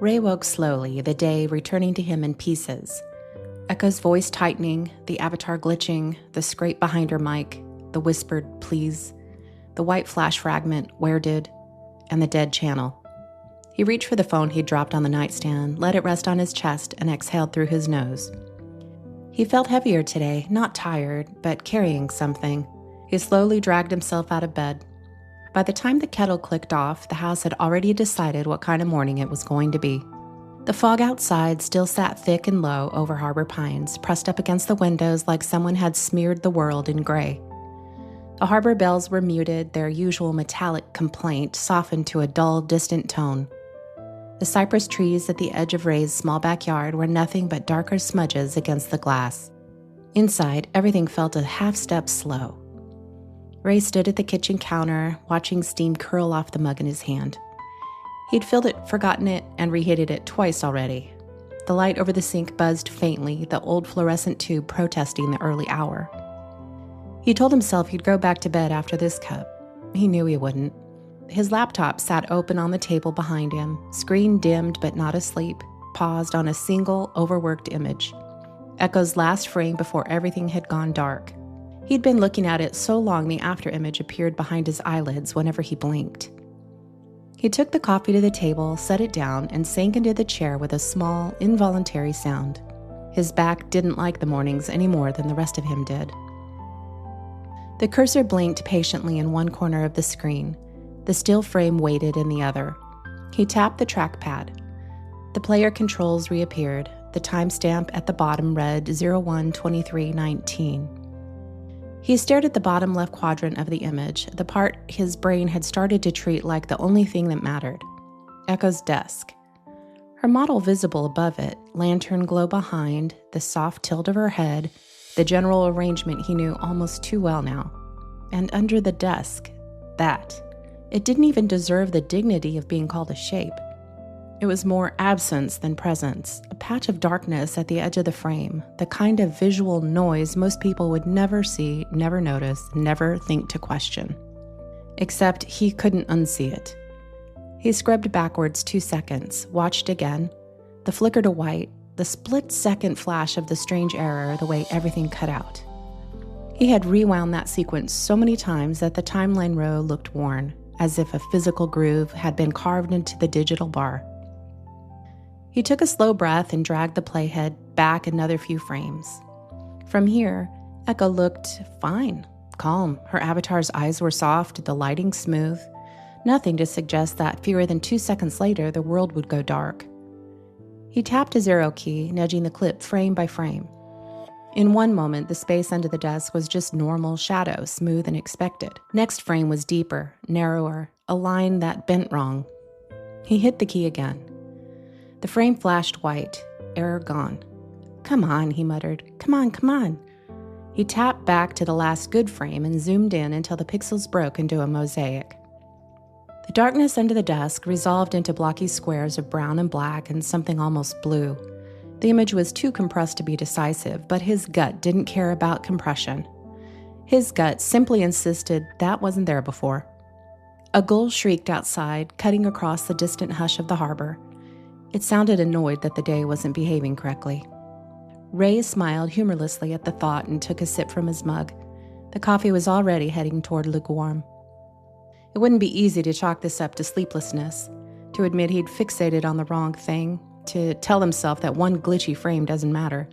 Ray woke slowly, the day returning to him in pieces. Echo's voice tightening, the avatar glitching, the scrape behind her mic, the whispered please, the white flash fragment, where did, and the dead channel. He reached for the phone he'd dropped on the nightstand, let it rest on his chest, and exhaled through his nose. He felt heavier today, not tired, but carrying something. He slowly dragged himself out of bed. By the time the kettle clicked off, the house had already decided what kind of morning it was going to be. The fog outside still sat thick and low over Harbor Pines, pressed up against the windows like someone had smeared the world in gray. The harbor bells were muted, their usual metallic complaint softened to a dull, distant tone. The cypress trees at the edge of Ray's small backyard were nothing but darker smudges against the glass. Inside, everything felt a half-step slow. Ray stood at the kitchen counter, watching steam curl off the mug in his hand. He'd filled it, forgotten it, and reheated it twice already. The light over the sink buzzed faintly, the old fluorescent tube protesting the early hour. He told himself he'd go back to bed after this cup. He knew he wouldn't. His laptop sat open on the table behind him, screen dimmed but not asleep, paused on a single, overworked image. Echo's last frame before everything had gone dark. He'd been looking at it so long the afterimage appeared behind his eyelids whenever he blinked. He took the coffee to the table, set it down, and sank into the chair with a small, involuntary sound. His back didn't like the mornings any more than the rest of him did. The cursor blinked patiently in one corner of the screen. The still frame waited in the other. He tapped the trackpad. The player controls reappeared. The timestamp at the bottom read 01:23:19. He stared at the bottom left quadrant of the image, the part his brain had started to treat like the only thing that mattered. Echo's desk. Her model visible above it, lantern glow behind, the soft tilt of her head, the general arrangement he knew almost too well now. And under the desk, that. It didn't even deserve the dignity of being called a shape. It was more absence than presence, a patch of darkness at the edge of the frame, the kind of visual noise most people would never see, never notice, never think to question. Except he couldn't unsee it. He scrubbed backwards 2 seconds, watched again, the flicker to white, the split-second flash of the strange error, the way everything cut out. He had rewound that sequence so many times that the timeline row looked worn, as if a physical groove had been carved into the digital bar. He took a slow breath and dragged the playhead back another few frames. From here, Echo looked fine, calm. Her avatar's eyes were soft, the lighting smooth. Nothing to suggest that fewer than 2 seconds later, the world would go dark. He tapped a 0 key, nudging the clip frame by frame. In one moment, the space under the desk was just normal shadow, smooth and expected. Next frame was deeper, narrower, a line that bent wrong. He hit the key again. The frame flashed white, error gone. "Come on," he muttered. "Come on, come on." He tapped back to the last good frame and zoomed in until the pixels broke into a mosaic. The darkness under the desk resolved into blocky squares of brown and black and something almost blue. The image was too compressed to be decisive, but his gut didn't care about compression. His gut simply insisted that wasn't there before. A gull shrieked outside, cutting across the distant hush of the harbor. It sounded annoyed that the day wasn't behaving correctly. Ray smiled humorlessly at the thought and took a sip from his mug. The coffee was already heading toward lukewarm. It wouldn't be easy to chalk this up to sleeplessness, to admit he'd fixated on the wrong thing, to tell himself that one glitchy frame doesn't matter.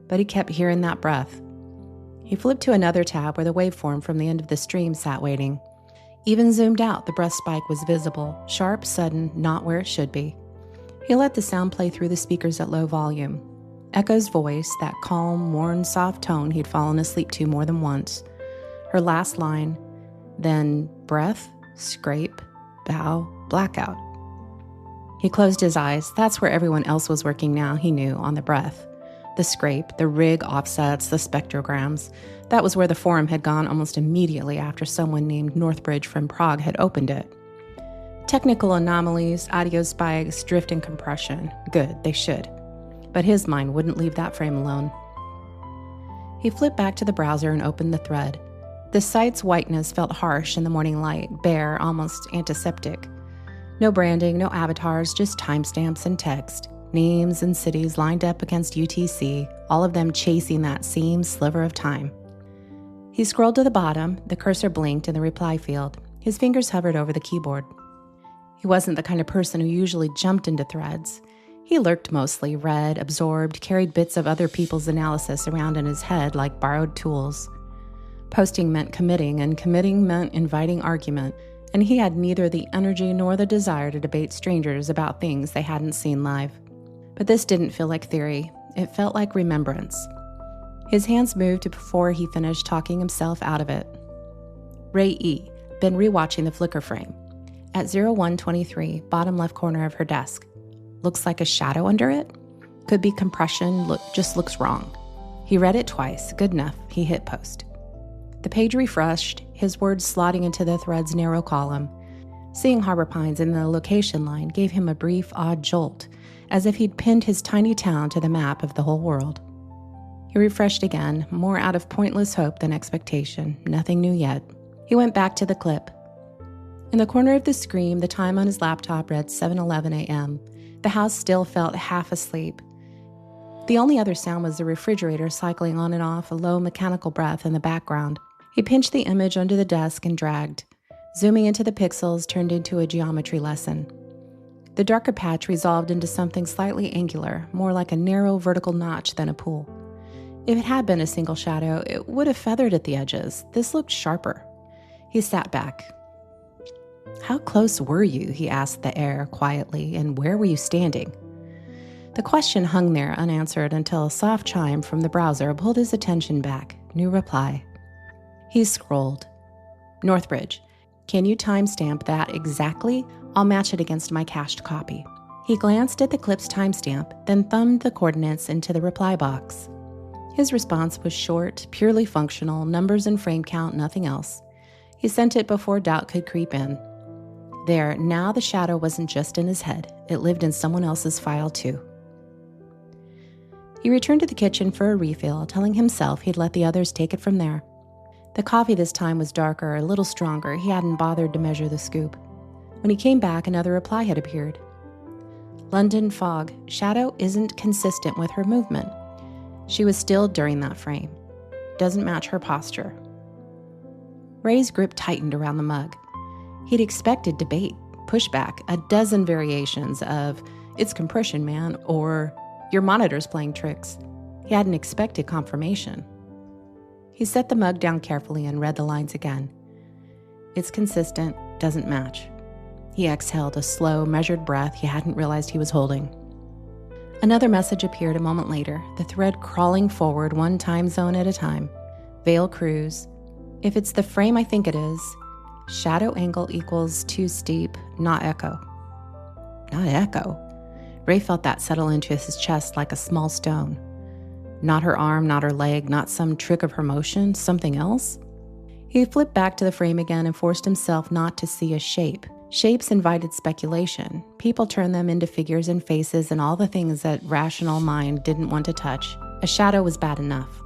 But he kept hearing that breath. He flipped to another tab where the waveform from the end of the stream sat waiting. Even zoomed out, the breath spike was visible, sharp, sudden, not where it should be. He let the sound play through the speakers at low volume. Echo's voice, that calm, worn, soft tone he'd fallen asleep to more than once. Her last line, then breath, scrape, bow, blackout. He closed his eyes. That's where everyone else was working now, he knew, on the breath. The scrape, the rig offsets, the spectrograms. That was where the forum had gone almost immediately after someone named Northbridge from Prague had opened it. Technical anomalies, audio spikes, drift and compression. Good, they should. But his mind wouldn't leave that frame alone. He flipped back to the browser and opened the thread. The site's whiteness felt harsh in the morning light, bare, almost antiseptic. No branding, no avatars, just timestamps and text. Names and cities lined up against UTC, all of them chasing that same sliver of time. He scrolled to the bottom, the cursor blinked in the reply field. His fingers hovered over the keyboard. He wasn't the kind of person who usually jumped into threads. He lurked mostly, read, absorbed, carried bits of other people's analysis around in his head like borrowed tools. Posting meant committing, and committing meant inviting argument, and he had neither the energy nor the desire to debate strangers about things they hadn't seen live. But this didn't feel like theory. It felt like remembrance. His hands moved before he finished talking himself out of it. Ray E. been rewatching the flicker frame. At 0123, bottom left corner of her desk. Looks like a shadow under it? Could be compression, just looks wrong. He read it twice. Good enough. He hit post. The page refreshed, his words slotting into the thread's narrow column. Seeing Harbor Pines in the location line gave him a brief, odd jolt, as if he'd pinned his tiny town to the map of the whole world. He refreshed again, more out of pointless hope than expectation. Nothing new yet. He went back to the clip. In the corner of the screen, the time on his laptop read 7:11 a.m. The house still felt half asleep. The only other sound was the refrigerator cycling on and off, a low mechanical breath in the background. He pinched the image under the desk and dragged. Zooming into the pixels turned into a geometry lesson. The darker patch resolved into something slightly angular, more like a narrow vertical notch than a pool. If it had been a single shadow, it would have feathered at the edges. This looked sharper. He sat back. "How close were you?" he asked the air quietly, "and where were you standing?" The question hung there unanswered until a soft chime from the browser pulled his attention back. New reply. He scrolled. Northbridge. Can you timestamp that exactly? I'll match it against my cached copy. He glanced at the clip's timestamp, then thumbed the coordinates into the reply box. His response was short, purely functional, numbers and frame count, nothing else. He sent it before doubt could creep in. There, now the shadow wasn't just in his head. It lived in someone else's file too. He returned to the kitchen for a refill, telling himself he'd let the others take it from there. The coffee this time was darker, a little stronger. He hadn't bothered to measure the scoop. When he came back, another reply had appeared. London fog. Shadow isn't consistent with her movement. She was still during that frame. Doesn't match her posture. Ray's grip tightened around the mug. He'd expected debate, pushback, a dozen variations of, "It's compression, man," or "Your monitor's playing tricks." He hadn't expected confirmation. He set the mug down carefully and read the lines again. "It's consistent, doesn't match." He exhaled a slow, measured breath he hadn't realized he was holding. Another message appeared a moment later, the thread crawling forward one time zone at a time. Vale Cruise. If it's the frame I think it is, shadow angle equals too steep, not echo. Not echo? Ray felt that settle into his chest like a small stone. Not her arm, not her leg, not some trick of her motion, something else? He flipped back to the frame again and forced himself not to see a shape. Shapes invited speculation. People turned them into figures and faces and all the things that rational mind didn't want to touch. A shadow was bad enough.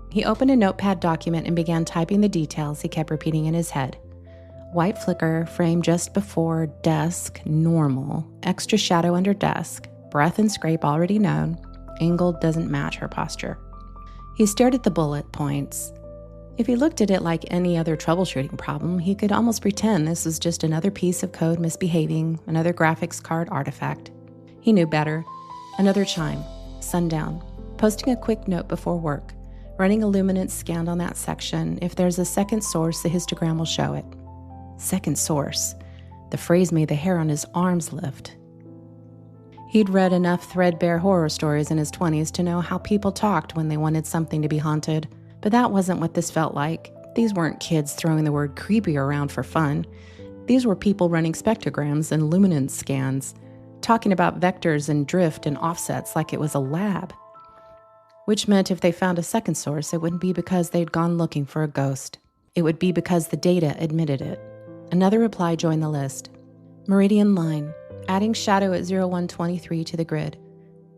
He opened a notepad document and began typing the details he kept repeating in his head. White flicker, frame just before, desk, normal, extra shadow under desk, breath and scrape already known, angle doesn't match her posture. He stared at the bullet points. If he looked at it like any other troubleshooting problem, he could almost pretend this was just another piece of code misbehaving, another graphics card artifact. He knew better. Another chime. Sundown. Posting a quick note before work. Running a luminance scanned on that section. If there's a second source, the histogram will show it. Second source. The phrase made the hair on his arms lift. He'd read enough threadbare horror stories in his 20s to know how people talked when they wanted something to be haunted. But that wasn't what this felt like. These weren't kids throwing the word creepy around for fun. These were people running spectrograms and luminance scans, talking about vectors and drift and offsets like it was a lab. Which meant if they found a second source, it wouldn't be because they'd gone looking for a ghost. It would be because the data admitted it. Another reply joined the list. Meridian line. Adding shadow at 0123 to the grid.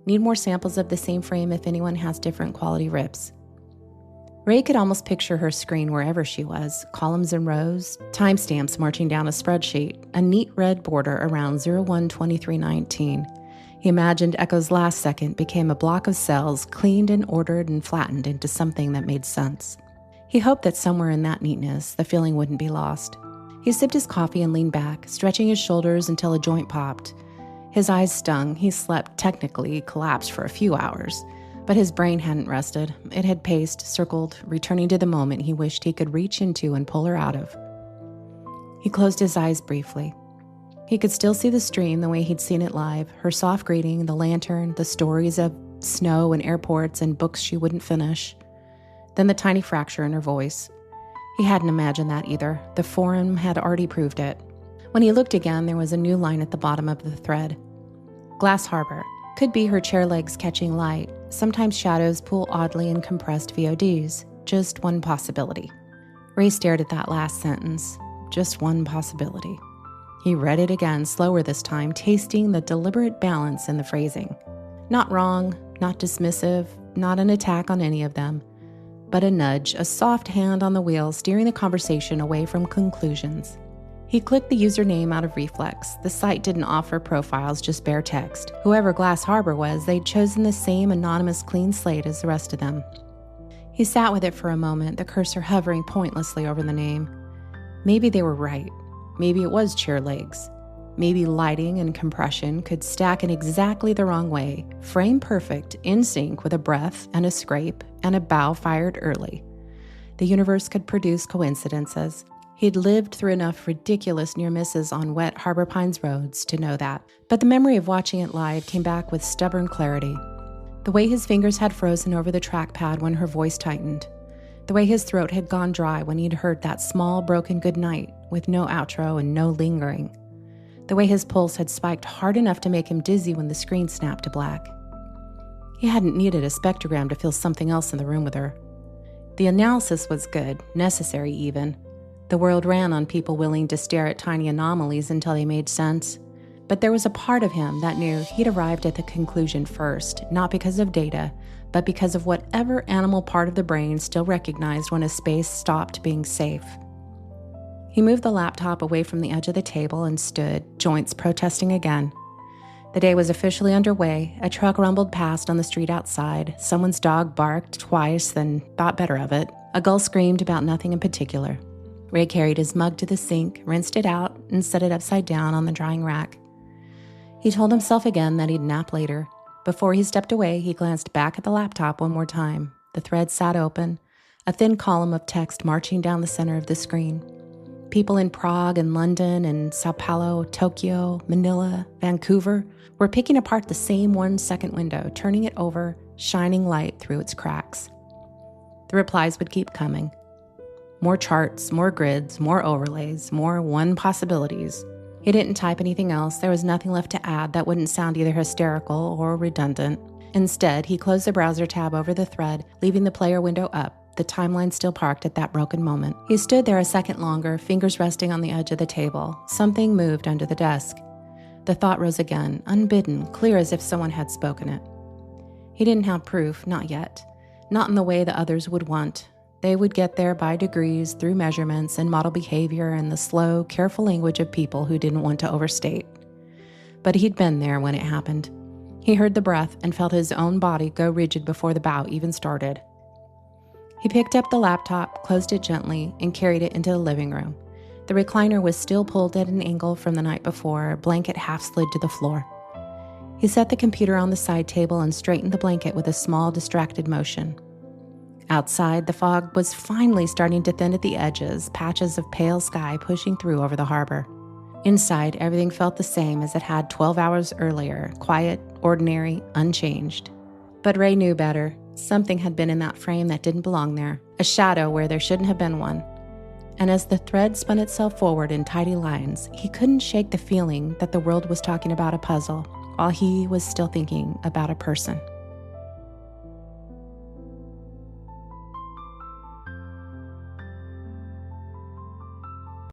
Need more samples of the same frame if anyone has different quality rips. Ray could almost picture her screen wherever she was, columns and rows, timestamps marching down a spreadsheet, a neat red border around 01-2319. He imagined Echo's last second became a block of cells cleaned and ordered and flattened into something that made sense. He hoped that somewhere in that neatness, the feeling wouldn't be lost. He sipped his coffee and leaned back, stretching his shoulders until a joint popped. His eyes stung. He slept, technically collapsed for a few hours. But his brain hadn't rested. It had paced, circled, returning to the moment he wished he could reach into and pull her out of. He closed his eyes briefly. He could still see the stream the way he'd seen it live, her soft greeting, the lantern, the stories of snow and airports and books she wouldn't finish. Then the tiny fracture in her voice. He hadn't imagined that either. The forum had already proved it. When he looked again, there was a new line at the bottom of the thread. Glass Harbor. Could be her chair legs catching light. Sometimes shadows pull oddly in compressed VODs. Just one possibility. Ray stared at that last sentence. Just one possibility. He read it again, slower this time, tasting the deliberate balance in the phrasing. Not wrong, not dismissive, not an attack on any of them, but a nudge, a soft hand on the wheel steering the conversation away from conclusions. He clicked the username out of reflex. The site didn't offer profiles, just bare text. Whoever Glass Harbor was, they'd chosen the same anonymous clean slate as the rest of them. He sat with it for a moment, the cursor hovering pointlessly over the name. Maybe they were right. Maybe it was chair legs. Maybe lighting and compression could stack in exactly the wrong way, frame perfect, in sync with a breath and a scrape and a bow fired early. The universe could produce coincidences. He'd lived through enough ridiculous near misses on wet Harbor Pines roads to know that. But the memory of watching it live came back with stubborn clarity. The way his fingers had frozen over the trackpad when her voice tightened. The way his throat had gone dry when he'd heard that small, broken goodnight with no outro and no lingering. The way his pulse had spiked hard enough to make him dizzy when the screen snapped to black. He hadn't needed a spectrogram to feel something else in the room with her. The analysis was good, necessary even. The world ran on people willing to stare at tiny anomalies until they made sense. But there was a part of him that knew he'd arrived at the conclusion first, not because of data, but because of whatever animal part of the brain still recognized when a space stopped being safe. He moved the laptop away from the edge of the table and stood, joints protesting again. The day was officially underway. A truck rumbled past on the street outside. Someone's dog barked twice, then thought better of it. A gull screamed about nothing in particular. Ray carried his mug to the sink, rinsed it out, and set it upside down on the drying rack. He told himself again that he'd nap later. Before he stepped away, he glanced back at the laptop one more time. The thread sat open, a thin column of text marching down the center of the screen. People in Prague and London and Sao Paulo, Tokyo, Manila, Vancouver were picking apart the same 1-second window, turning it over, shining light through its cracks. The replies would keep coming. More charts, more grids, more overlays, more one possibilities. He didn't type anything else. There was nothing left to add that wouldn't sound either hysterical or redundant. Instead, he closed the browser tab over the thread, leaving the player window up, the timeline still parked at that broken moment. He stood there a second longer, fingers resting on the edge of the table. Something moved under the desk. The thought rose again, unbidden, clear as if someone had spoken it. He didn't have proof, not yet. Not in the way the others would want. They would get there by degrees through measurements and model behavior and the slow, careful language of people who didn't want to overstate. But he'd been there when it happened. He heard the breath and felt his own body go rigid before the bow even started. He picked up the laptop, closed it gently, and carried it into the living room. The recliner was still pulled at an angle from the night before, a blanket half slid to the floor. He set the computer on the side table and straightened the blanket with a small, distracted motion. Outside, the fog was finally starting to thin at the edges, patches of pale sky pushing through over the harbor. Inside, everything felt the same as it had 12 hours earlier, quiet, ordinary, unchanged. But Ray knew better. Something had been in that frame that didn't belong there, a shadow where there shouldn't have been one. And as the thread spun itself forward in tidy lines, he couldn't shake the feeling that the world was talking about a puzzle, while he was still thinking about a person.